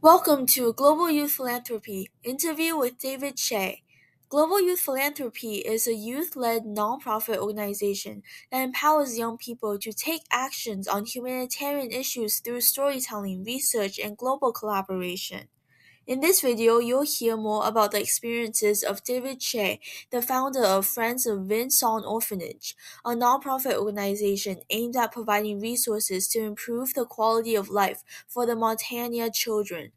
Welcome to Global Youth Philanthropy interview with David Chaix. Global Youth Philanthropy is a youth-led nonprofit organization that empowers young people to take actions on humanitarian issues through storytelling, research, and global collaboration. In this video, you'll hear more about the experiences of David Chaix, the founder of Friends of Vinh Orphanage, a nonprofit organization aimed at providing resources to improve the quality of life for the Mauritania children.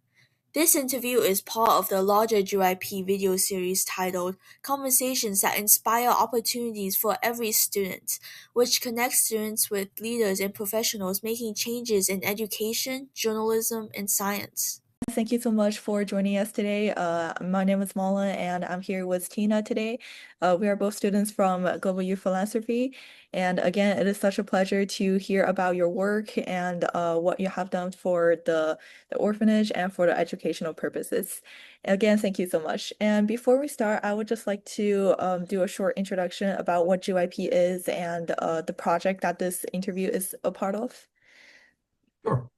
This interview is part of the larger GYP video series titled Conversations that Inspire Opportunities for Every Student, which connects students with leaders and professionals making changes in education, journalism, and science. Thank you so much for joining us today. My name is Molin, and I'm here with Tina today. We are both students from Global Youth Philanthropy. And again, it is such a pleasure to hear about your work and what you have done for the orphanage and for the educational purposes. Again, thank you so much. And before we start, I would just like to do a short introduction about what GYP is and the project that this interview is a part of. Sure.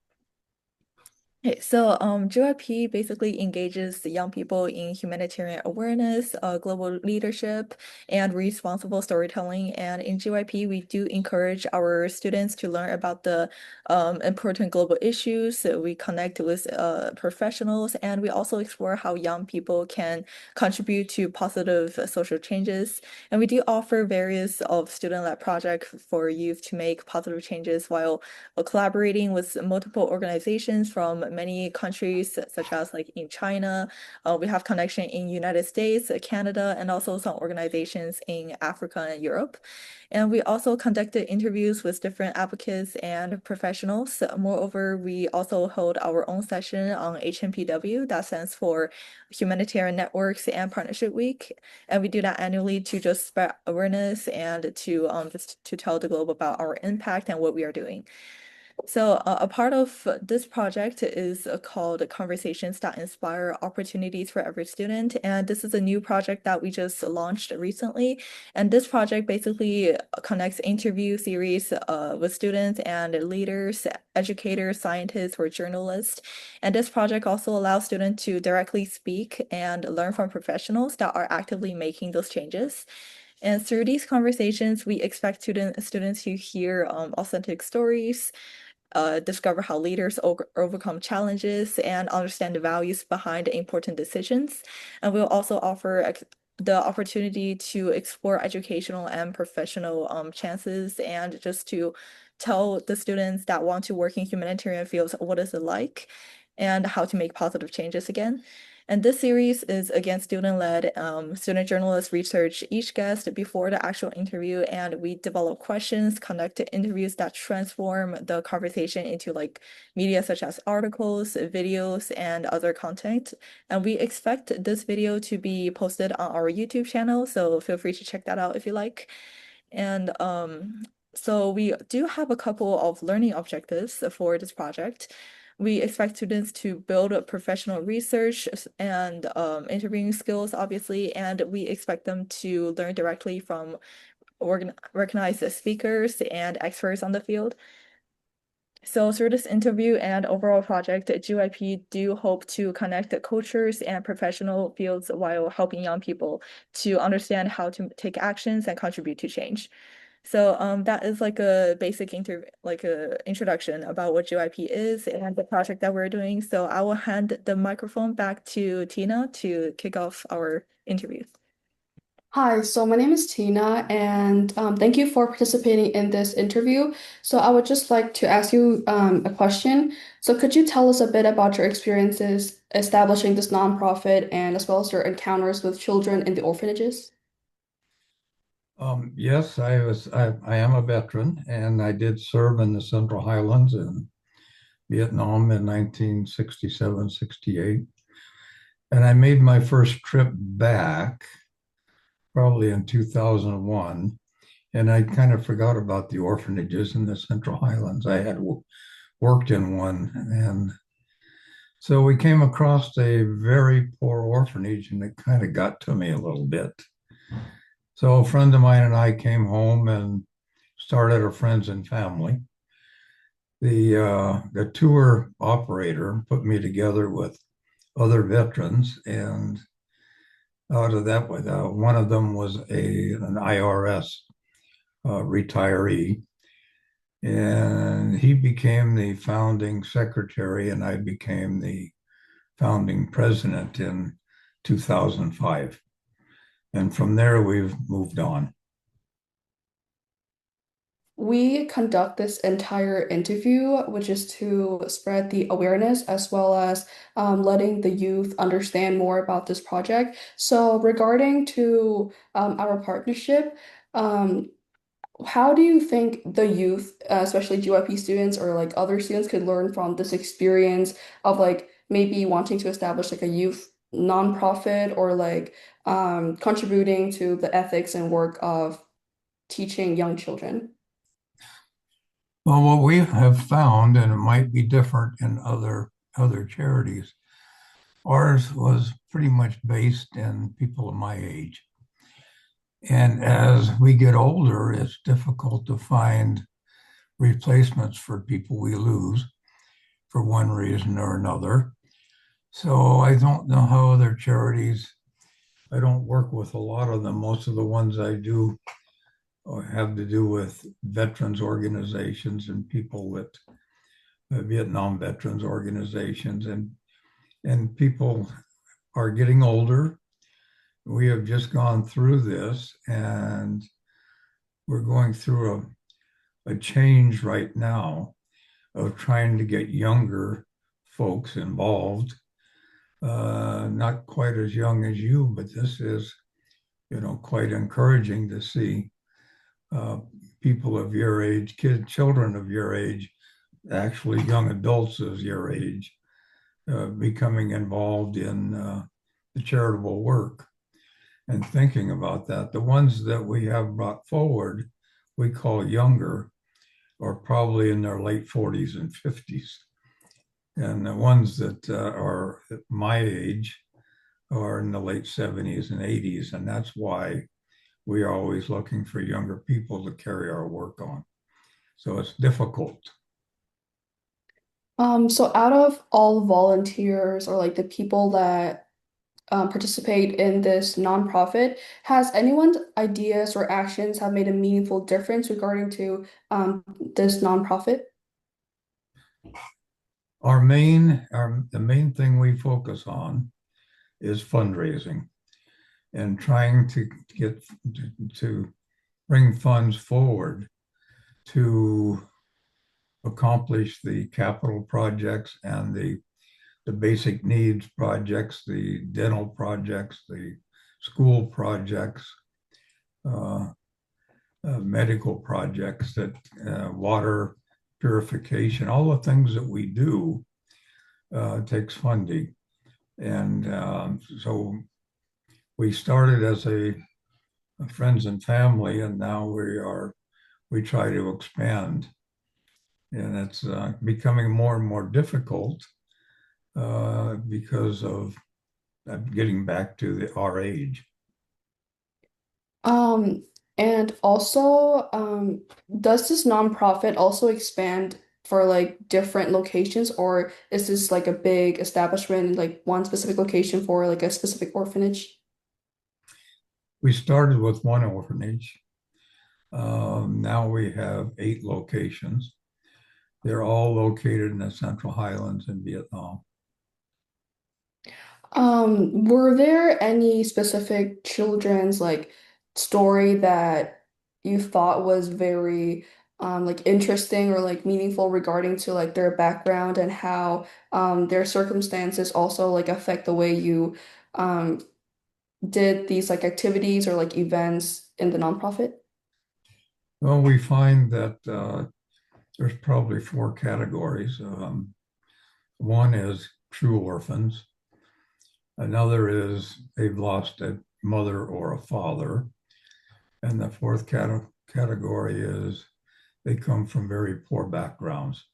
Okay, so GYP basically engages the young people in humanitarian awareness, global leadership, and responsible storytelling. And in GYP, we do encourage our students to learn about the important global issues. So we connect with professionals, and we also explore how young people can contribute to positive social changes. And we do offer various of student-led projects for youth to make positive changes while collaborating with multiple organizations from many countries, such as like in China. We have connection in United States, Canada, and also some organizations in Africa and Europe. And we also conducted interviews with different advocates and professionals. Moreover, we also hold our own session on HNPW, that stands for Humanitarian Networks and Partnership Week. And we do that annually to just spread awareness and just to tell the globe about our impact and what we are doing. So a part of this project is called Conversations that Inspire Opportunities for Every Student. And this is a new project that we just launched recently. And this project basically connects interview series with students and leaders, educators, scientists, or journalists. And this project also allows students to directly speak and learn from professionals that are actively making those changes. And through these conversations, we expect students to hear authentic stories, discover how leaders overcome challenges, and understand the values behind important decisions. And we'll also offer the opportunity to explore educational and professional chances, and just to tell the students that want to work in humanitarian fields what is it like and how to make positive changes again. And this series is again student-led. Student journalists research each guest before the actual interview, and we develop questions, conduct interviews that transform the conversation into like media such as articles, videos, and other content. And we expect this video to be posted on our YouTube channel, so feel free to check that out if you like. And so we do have a couple of learning objectives for this project. We expect students to build up professional research and interviewing skills, obviously, and we expect them to learn directly from recognized speakers and experts on the field. So through this interview and overall project, GYP do hope to connect the cultures and professional fields while helping young people to understand how to take actions and contribute to change. So that is like a basic introduction about what GYP is and the project that we're doing. So I will hand the microphone back to Tina to kick off our interview. Hi, so my name is Tina, and thank you for participating in this interview. So I would just like to ask you a question. So could you tell us a bit about your experiences establishing this nonprofit and as well as your encounters with children in the orphanages? Yes, I am a veteran, and I did serve in the Central Highlands in Vietnam in 1967, 68. And I made my first trip back probably in 2001. And I kind of forgot about the orphanages in the Central Highlands. I had worked in one. And so we came across a very poor orphanage, and it kind of got to me a little bit. So a friend of mine and I came home and started a friends and family. The tour operator put me together with other veterans, and out of that, one of them was an IRS retiree, and he became the founding secretary, and I became the founding president in 2005. And from there, we've moved on. We conduct this entire interview, which is to spread the awareness as well as letting the youth understand more about this project. So regarding to our partnership, um, how do you think the youth, especially GYP students or like other students, could learn from this experience of like maybe wanting to establish like a youth nonprofit or like contributing to the ethics and work of teaching young children? Well, what we have found, and it might be different in other charities, ours was pretty much based in people of my age. And as we get older, it's difficult to find replacements for people we lose for one reason or another. So I don't know how other charities, I don't work with a lot of them. Most of the ones I do have to do with veterans organizations and people that Vietnam veterans organizations, and people are getting older. We have just gone through this, and we're going through a change right now of trying to get younger folks involved. Not quite as young as you, but this is, quite encouraging to see people of your age, children of your age, actually young adults of your age, becoming involved in the charitable work and thinking about that. The ones that we have brought forward, we call younger, are probably in their late 40s and 50s. And the ones that are my age are in the late 70s and 80s. And that's why we are always looking for younger people to carry our work on. So it's difficult. So out of all volunteers or like the people that participate in this nonprofit, has anyone's ideas or actions have made a meaningful difference regarding to this nonprofit? The main thing we focus on is fundraising and trying to get to bring funds forward to accomplish the capital projects and the basic needs projects, the dental projects, the school projects, medical projects, that water purification, all the things that we do takes funding. And so we started as a friends and family, and now we try to expand. And it's becoming more and more difficult because of getting back to our age. Um, and also, does this nonprofit also expand for like different locations, or is this like a big establishment in like one specific location for like a specific orphanage? We started with one orphanage. Now we have 8 locations. They're all located in the Central Highlands in Vietnam. Were there any specific children's like story that you thought was very like interesting or like meaningful regarding to like their background and how their circumstances also like affect the way you um did these like activities or like events in the nonprofit? Well, we find that there's probably 4 categories. One is true orphans. Another is they've lost a mother or a father. And the fourth category is they come from very poor backgrounds.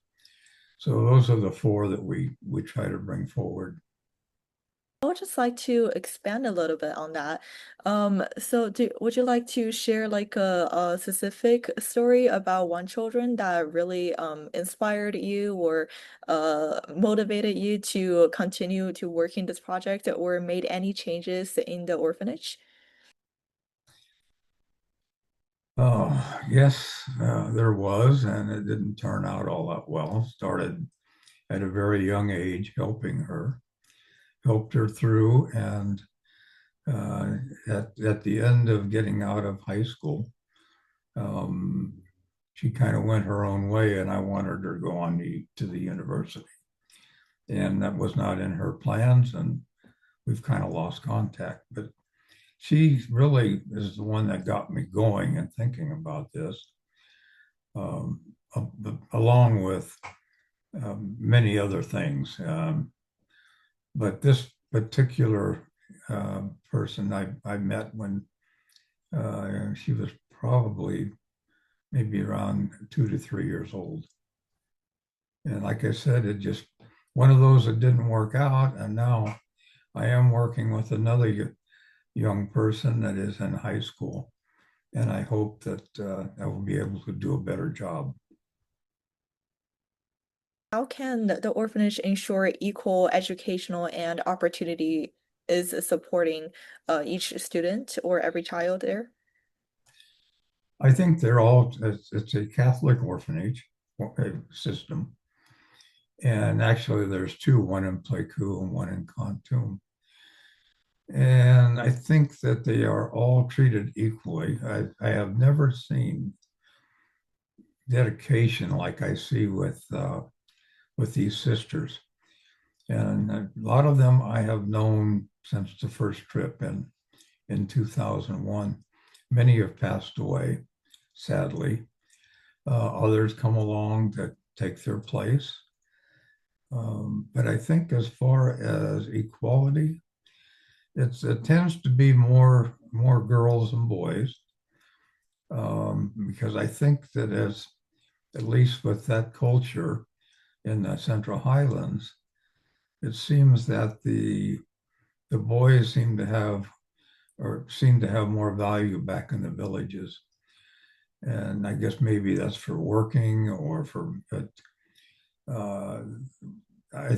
So those are the 4 that we try to bring forward. I would just like to expand a little bit on that. So would you like to share like a specific story about one children that really inspired you or motivated you to continue to work in this project or made any changes in the orphanage? Oh, yes, there was, and it didn't turn out all that well. Started at a very young age helping her, helped her through, and uh, at the end of getting out of high school, um, she kind of went her own way, and I wanted her to go on to the university. And that was not in her plans, and we've kind of lost contact. But she really is the one that got me going and thinking about this, um, along with many other things. But this particular person I met when she was probably maybe around 2 to 3 years old. And like I said, it just one of those that didn't work out. And now I am working with another young person that is in high school. And I hope that I will be able to do a better job. How can the orphanage ensure equal educational and opportunity is supporting each student or every child there? I think they're all, it's a Catholic orphanage system. And actually, there's two, one in Pleiku and one in Khartoum. And I think that they are all treated equally. I have never seen dedication like I see with these sisters. And a lot of them I have known since the first trip in 2001. Many have passed away, sadly. Others come along that take their place. But I think as far as equality, it tends to be more girls than boys, because I think that as at least with that culture in the Central Highlands, it seems that the boys seem to have more value back in the villages. And I guess maybe that's for working or for, but uh, I,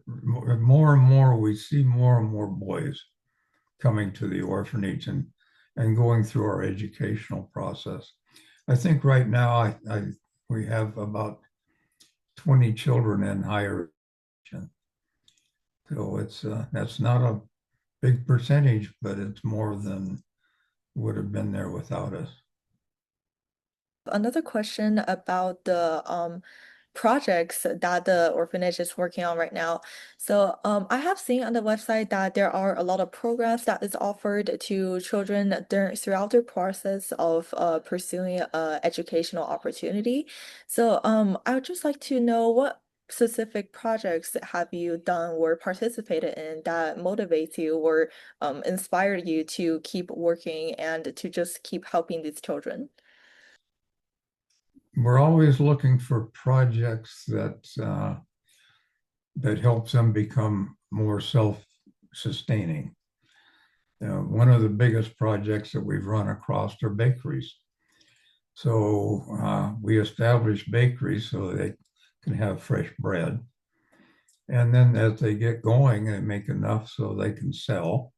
more and more we see more and more boys coming to the orphanage and going through our educational process. I think right now we have about 20 children in higher education. So that's not a big percentage, but it's more than would have been there without us. Another question about the projects that the orphanage is working on right now. So I have seen on the website that there are a lot of programs that is offered to children throughout their process of pursuing educational opportunity. So I would just like to know what specific projects have you done or participated in that motivates you or inspired you to keep working and to just keep helping these children? We're always looking for projects that helps them become more self-sustaining. One of the biggest projects that we've run across are bakeries. So we establish bakeries so they can have fresh bread. And then as they get going, they make enough so they can sell.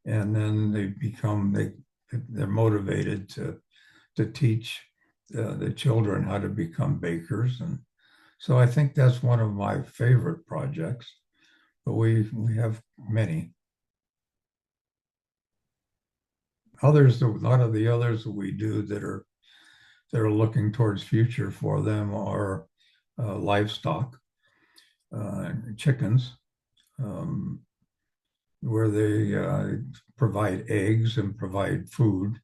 And then they're motivated to teach the children how to become bakers. And so I think that's one of my favorite projects, but we have many. Others, a lot of the others that we do that are looking towards future for them are livestock, chickens, um, where they provide eggs and provide food,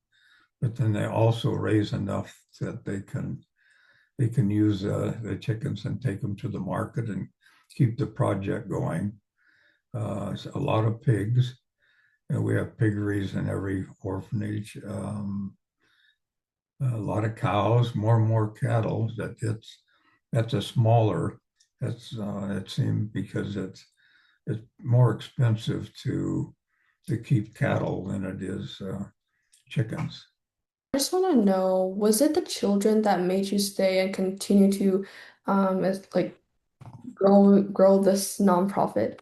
but then they also raise enough that they can use the chickens and take them to the market and keep the project going. A lot of pigs. We have piggeries in every orphanage. A lot of cows, more and more cattle. That's a smaller. That's it seems because it's more expensive to keep cattle than it is chickens. I just want to know, was it the children that made you stay and continue to like grow this nonprofit?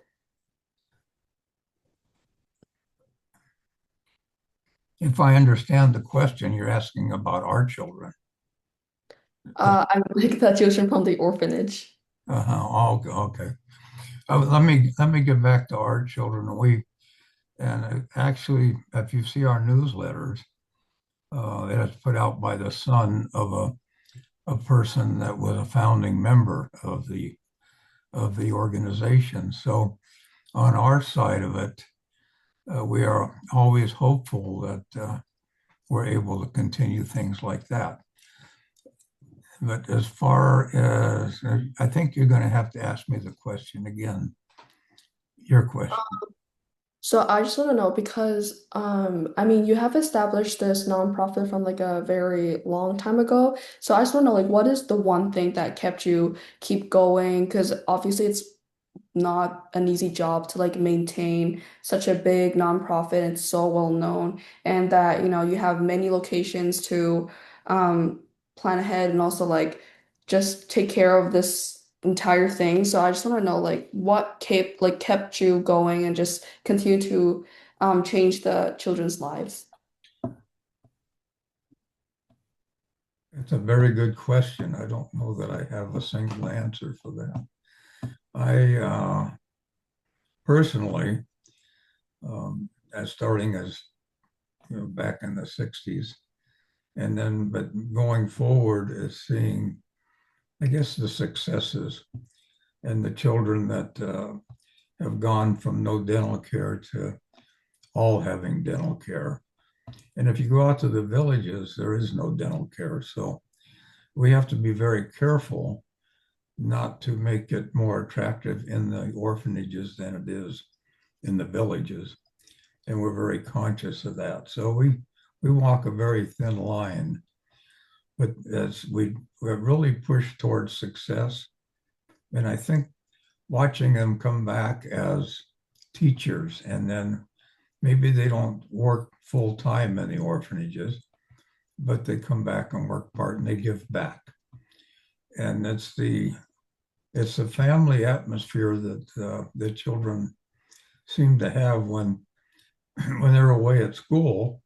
If I understand the question, you're asking about our children. I'm like the children from the orphanage. Oh, okay. Let me get back to our children. Actually, if you see our newsletters, it is put out by the son of a person that was a founding member of the organization. So on our side of it, we are always hopeful that we're able to continue things like that. But as far as, I think you're going to have to ask me the question again, your question. So I just want to know because I mean you have established this nonprofit from like a very long time ago. So I just want to know like what is the one thing that kept you keep going? Because obviously it's not an easy job to like maintain such a big nonprofit. It's so well known, and that you have many locations to um, plan ahead and also like just take care of this entire thing. So I just want to know like what kept you going and just continue to change the children's lives. It's a very good question. I don't know that I have a single answer for that. I personally, as starting as back in the 60s, and then but going forward is seeing, I guess, the successes and the children that have gone from no dental care to all having dental care. And if you go out to the villages, there is no dental care. So we have to be very careful not to make it more attractive in the orphanages than it is in the villages. And we're very conscious of that. So we walk a very thin line. But as we really push towards success, and I think watching them come back as teachers, and then maybe they don't work full time in the orphanages, but they come back and work part and they give back. And it's the family atmosphere that the children seem to have when they're away at school.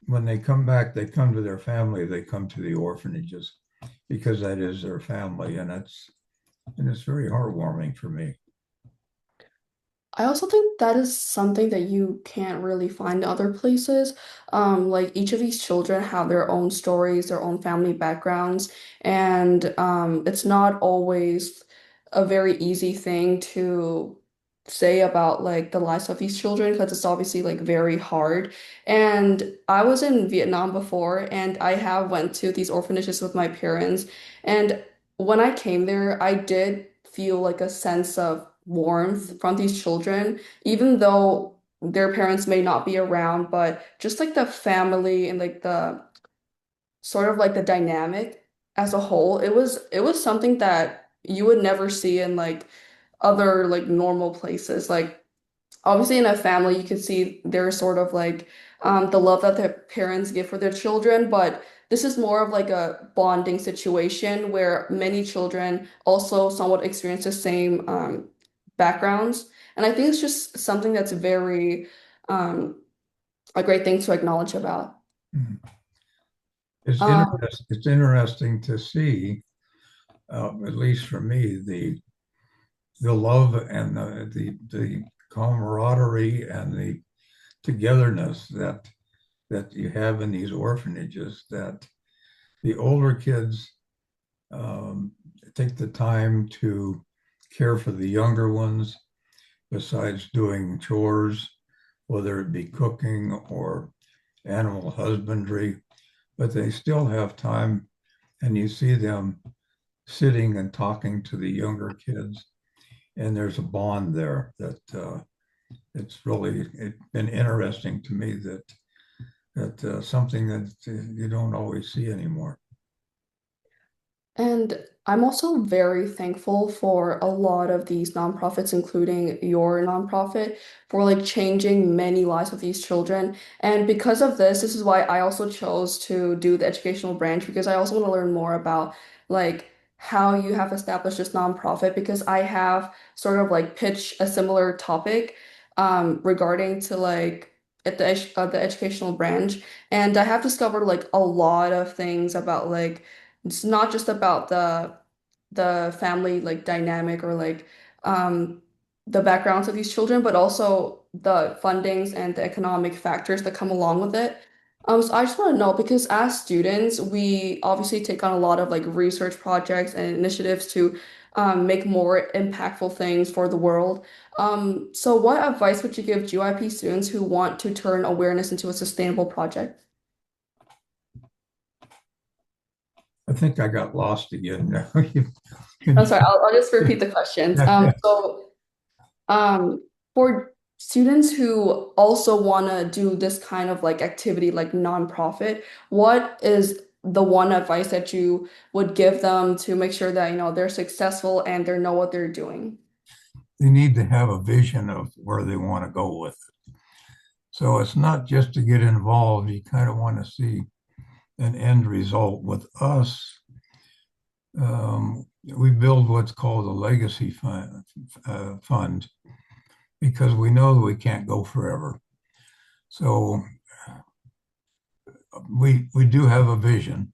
When they come back, they come to their family. They come to the orphanages because that is their family, and it's very heartwarming for me. I also think that is something that you can't really find in other places. Like each of these children have their own stories, their own family backgrounds, and it's not always a very easy thing to say about like the lives of these children because it's obviously like very hard. And I was in Vietnam before, and I have went to these orphanages with my parents, and when I came there, I did feel like a sense of warmth from these children, even though their parents may not be around, but just like the family and like the sort of like the dynamic as a whole, it was something that you would never see in like other like normal places. Like obviously in a family you can see there's sort of like the love that their parents give for their children, but this is more of like a bonding situation where many children also somewhat experience the same backgrounds, and I think it's just something that's very um, a great thing to acknowledge about. Mm. um, It's interesting to see, at least for me, the love and the camaraderie and the togetherness that you have in these orphanages. That the older kids um, take the time to care for the younger ones, besides doing chores, whether it be cooking or animal husbandry, but they still have time, and you see them sitting and talking to the younger kids, and there's a bond there that it's been interesting to me that something that you don't always see anymore. and I'm also very thankful for a lot of these nonprofits, including your nonprofit, for like changing many lives of these children. And because of this, this is why I also chose to do the educational branch because I also want to learn more about like how you have established this nonprofit because I have sort of like pitched a similar topic regarding to like at the educational branch. And I have discovered like a lot of things about like it's not just about the family like dynamic or like um the backgrounds of these children, but also the fundings and the economic factors that come along with it. So I just want to know because as students, we obviously take on a lot of like research projects and initiatives to make more impactful things for the world. So what advice would you give GYP students who want to turn awareness into a sustainable project? I think I got lost again. I'm sorry, I'll just repeat the questions. Um, for students who also want to do this kind of like activity, like nonprofit, what is the one advice that you would give them to make sure that, you know, they're successful and they know what they're doing? They need to have a vision of where they want to go with it. So it's not just to get involved. You kind of want to see an end result. With us, we build what's called a legacy fund because we know that we can't go forever. So we do have a vision.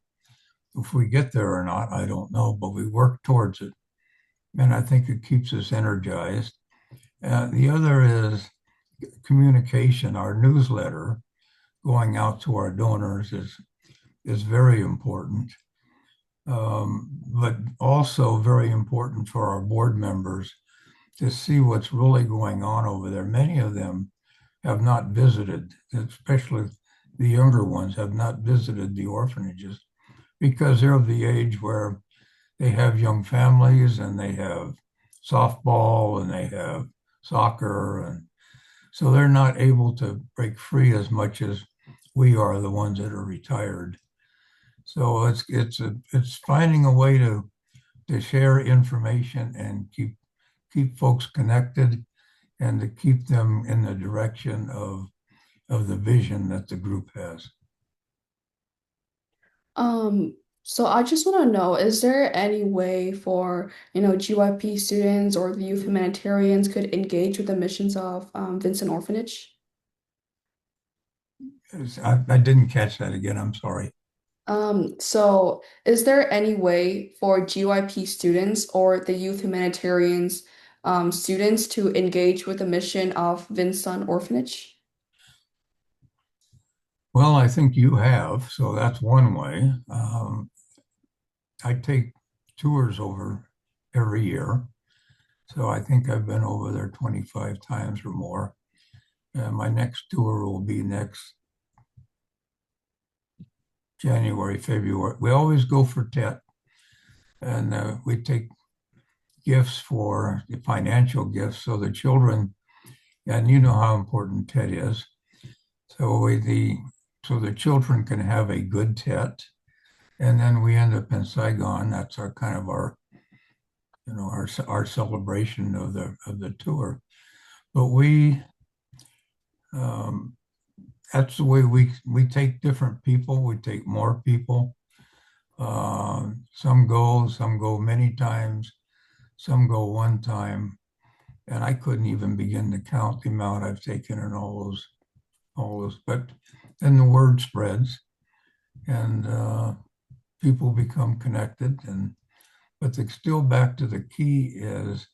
If we get there or not, I don't know, but we work towards it. And I think it keeps us energized. The other is communication. Our newsletter going out to our donors is very important, but also very important for our board members to see what's really going on over there. Many of them have not visited, especially the younger ones have not visited the orphanages because they're of the age where they have young families and they have softball and they have soccer. And so they're not able to break free as much as we are, the ones that are retired. So it's finding a way to share information and keep folks connected and to keep them in the direction of the vision that the group has. So I just want to know, is there any way for, you know, GYP students or the youth humanitarians could engage with the missions of Vincent Orphanage? I didn't catch that again. I'm sorry. So is there any way for GYP students or the youth humanitarians students to engage with the mission of Vincent Orphanage? Well, I think you have, so that's one way. I take tours over every year. So I think I've been over there 25 times or more. My next tour will be next January, February. We always go for Tet, and we take gifts for the financial gifts. So the children, and you know how important Tet is. So the children can have a good Tet, and then we end up in Saigon. That's our kind of our celebration of the tour. But um, that's the way we take different people. We take more people. Some go many times, some go one time, and I couldn't even begin to count the amount I've taken in all those. But then the word spreads, and people become connected. But still back to the key is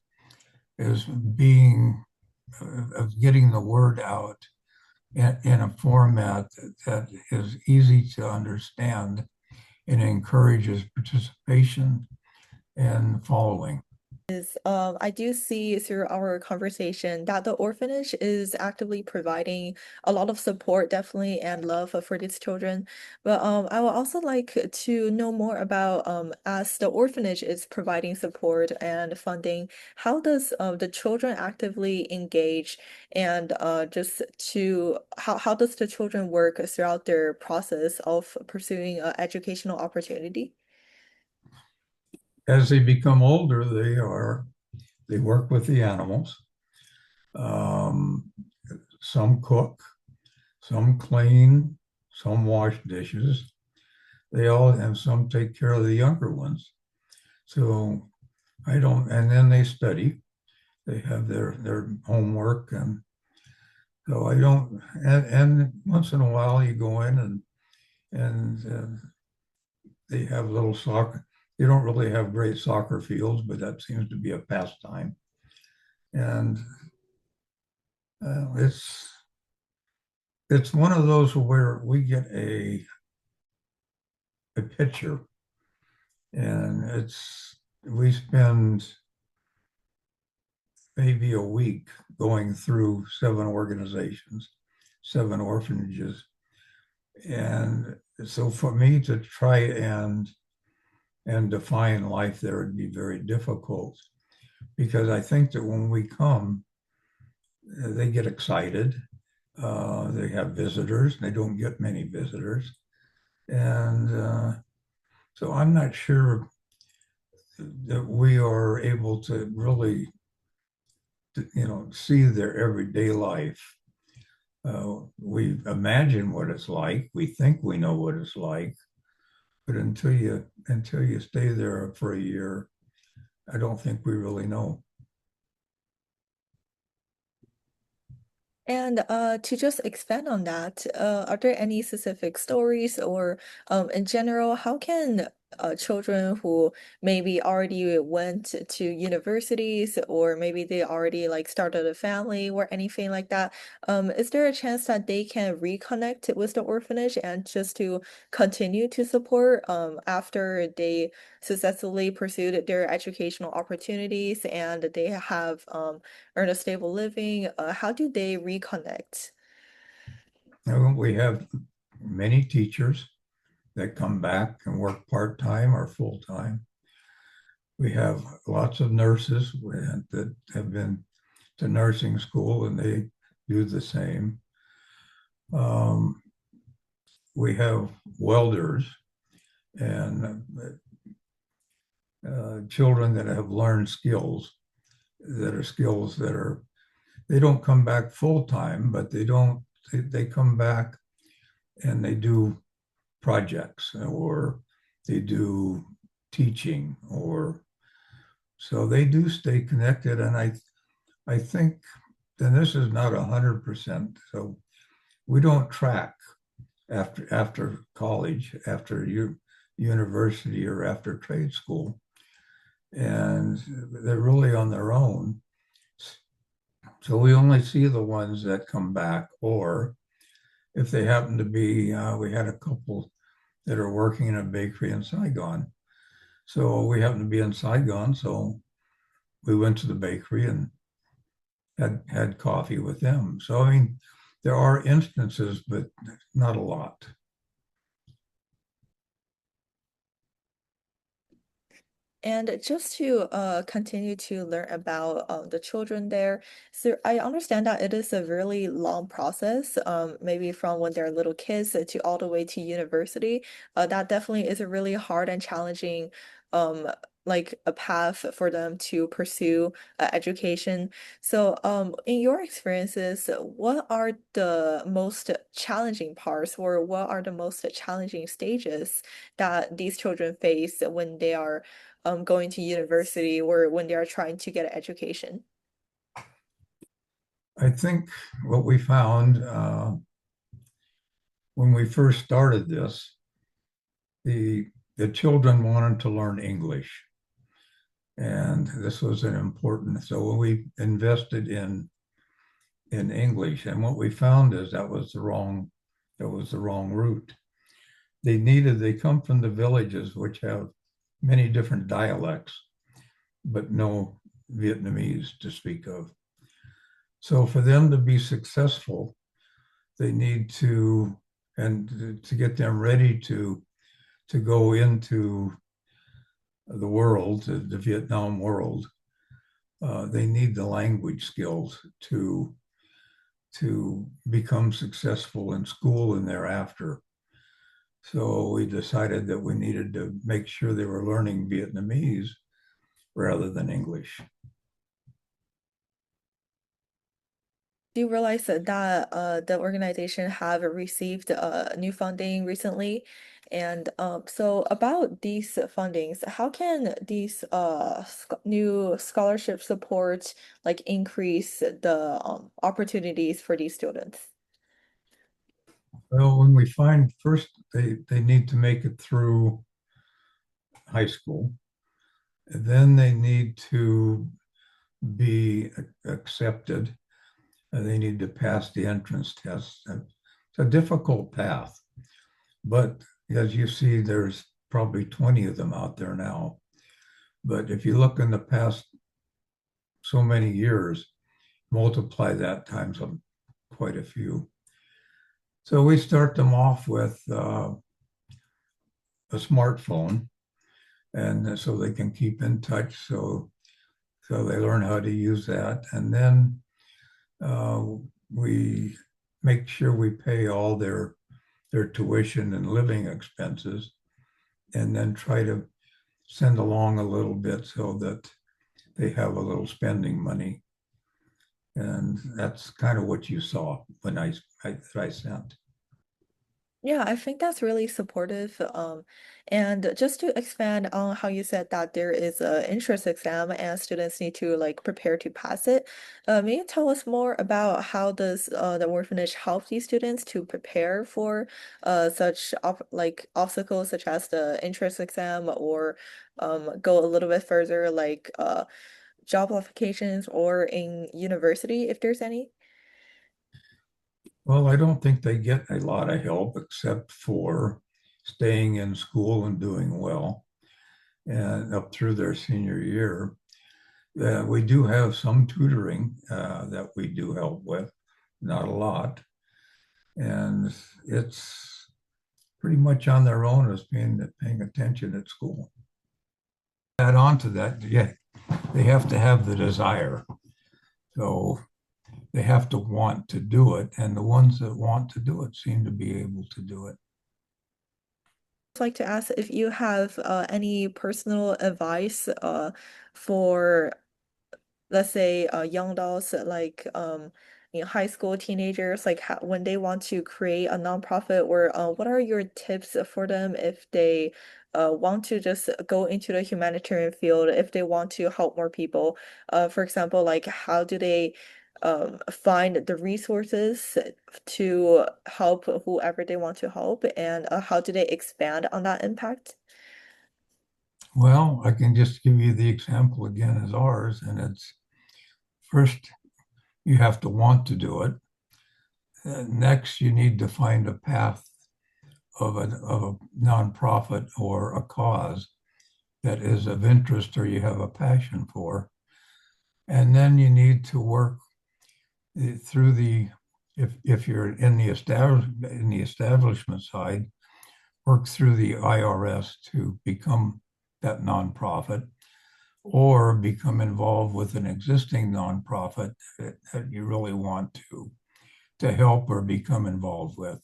being of getting the word out in a format that is easy to understand and encourages participation and following. I do see through our conversation that the orphanage is actively providing a lot of support, definitely, and love for these children. But I would also like to know more about as the orphanage is providing support and funding, how does the children actively engage and just to how does the children work throughout their process of pursuing educational opportunity? as they become older, they work with the animals. Some cook, some clean, some wash dishes. And some take care of the younger ones. So and then they study. They have their homework, and so I don't. And once in a while, you go in and they have little soccer. They don't really have great soccer fields, but that seems to be a pastime. And it's one of those where we get a picture, and we spend maybe a week going through 7 organizations, 7 orphanages. And so for me to try and define life there would be very difficult, because I think that when we come, they get excited. They have visitors. They don't get many visitors. And so I'm not sure that we are able to really, see their everyday life. We imagine what it's like. We think we know what it's like, but until you stay there for a year, I don't think we really know. And to just expand on that, are there any specific stories or in general, how can children who maybe already went to universities or maybe they already like started a family or anything like that, is there a chance that they can reconnect with the orphanage and just to continue to support after they successfully pursued their educational opportunities and they have earn a stable living? How do they reconnect? We have many teachers that come back and work part-time or full-time. We have lots of nurses that have been to nursing school, and they do the same. We have welders and children that have learned skills that they don't come back full-time, but they come back and they do projects, or they do teaching, or so they do stay connected. And I think, and this is not 100%, so we don't track after college, after university, or after trade school, and they're really on their own. So we only see the ones that come back, or if they happen to be, we had a couple that are working in a bakery in Saigon. So we happened to be in Saigon, so we went to the bakery and had coffee with them. So, I mean, there are instances, but not a lot. And just to continue to learn about the children there, so I understand that it is a really long process, maybe from when they're little kids to all the way to university. That definitely is a really hard and challenging um, like a path for them to pursue education. So, in your experiences, what are the most challenging parts, or what are the most challenging stages that these children face when they are going to university or when they are trying to get an education? I think what we found when we first started this, the children wanted to learn English, and this was an important. So we invested in English, and what we found is that was the wrong route. They come from the villages, which have many different dialects, but no Vietnamese to speak of. So for them to be successful, they need to, and to get them ready to go into the world, the Vietnam world, they need the language skills to become successful in school and thereafter. So we decided that we needed to make sure they were learning Vietnamese rather than English. Do you realize that the organization have received new funding recently? And so about these fundings, how can these new scholarship support like increase the opportunities for these students? Well, when we find first they need to make it through high school, then they need to be accepted. They need to pass the entrance test. It's a difficult path, but as you see, there's probably 20 of them out there now. But if you look in the past so many years, multiply that times quite a few. So we start them off with a smartphone, and so they can keep in touch. So they learn how to use that, and then we make sure we pay all their tuition and living expenses, and then try to send along a little bit so that they have a little spending money. And that's kind of what you saw when I sent. Yeah, I think that's really supportive. And just to expand on how you said that there is a entrance exam and students need to like prepare to pass it, may you tell us more about how does the orphanage help these students to prepare for such op like obstacles such as the entrance exam or go a little bit further like job applications or in university if there's any? Well, I don't think they get a lot of help except for staying in school and doing well and up through their senior year. We do have some tutoring that we do help with, not a lot. And it's pretty much on their own as paying attention at school. Add on to that, yeah, they have to have the desire. So they have to want to do it. And the ones that want to do it seem to be able to do it. Like to ask if you have any personal advice for let's say young adults like high school teenagers like how, when they want to create a nonprofit or what are your tips for them if they want to just go into the humanitarian field if they want to help more people for example like how do they find the resources to help whoever they want to help and how do they expand on that impact? Well, I can just give you the example again as ours, and it's first you have to want to do it. Next, you need to find a path of a nonprofit or a cause that is of interest or you have a passion for. And then you need to work through if you're in the establishment side, work through the IRS to become that nonprofit or become involved with an existing nonprofit that you really want to help or become involved with.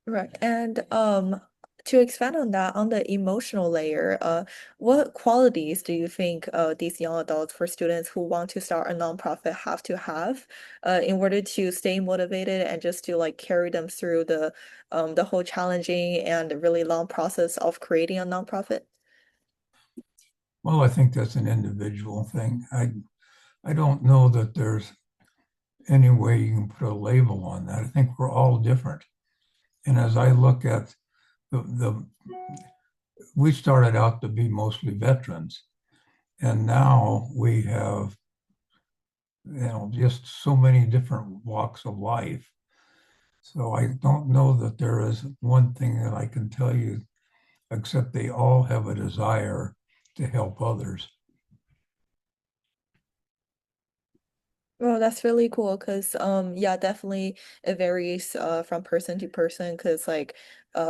Right. And to expand on that, on the emotional layer, what qualities do you think these young adults for students who want to start a nonprofit have to have in order to stay motivated and just to like carry them through the whole challenging and really long process of creating a nonprofit? Well, I think that's an individual thing. I don't know that there's any way you can put a label on that. I think we're all different. And as I look at we started out to be mostly veterans, and now we have, just so many different walks of life. So I don't know that there is one thing that I can tell you, except they all have a desire to help others. Well, that's really cool because yeah, definitely it varies from person to person because like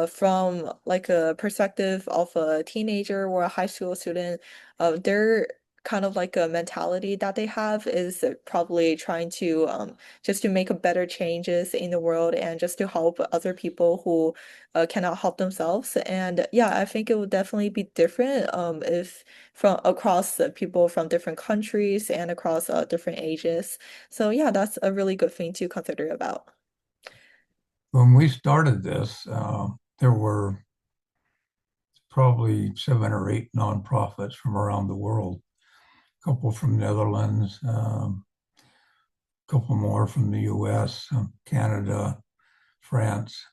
from like a perspective of a teenager or a high school student, their kind of like a mentality that they have is probably trying to just to make a better changes in the world and just to help other people who cannot help themselves. And yeah, I think it would definitely be different if from across people from different countries and across different ages. So yeah, that's a really good thing to consider about. When we started this, there were probably 7 or 8 nonprofits from around the world. A couple from Netherlands, a couple more from the U.S., Canada, France,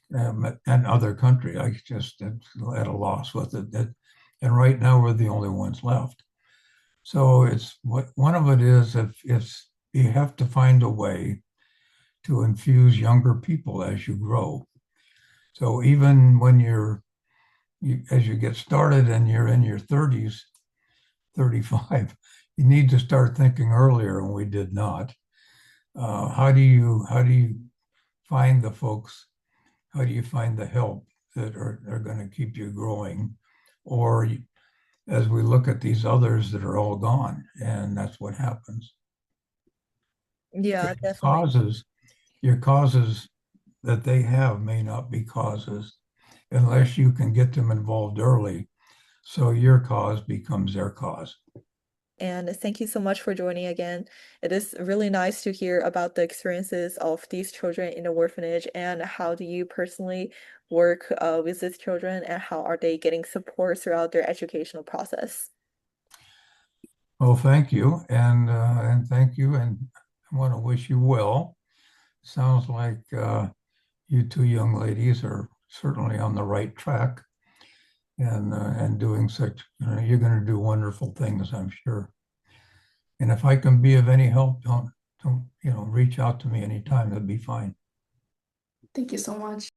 and other countries. I just at a loss with it. And right now we're the only ones left. So it's one of it is if you have to find a way to infuse younger people as you grow. So even when as you get started and you're in your 30s, 35, you need to start thinking earlier, and we did not. How do you find the folks? How do you find the help that are going to keep you growing? Or as we look at these others that are all gone, and that's what happens. Yeah, definitely. Your causes that they have may not be causes unless you can get them involved early. So your cause becomes their cause. And thank you so much for joining again. It is really nice to hear about the experiences of these children in the orphanage and how do you personally work with these children and how are they getting support throughout their educational process. Well, thank you, and thank you, and I want to wish you well. Sounds like you two young ladies are certainly on the right track, and doing such. You're going to do wonderful things, I'm sure. And if I can be of any help, don't reach out to me anytime. That'd be fine. Thank you so much.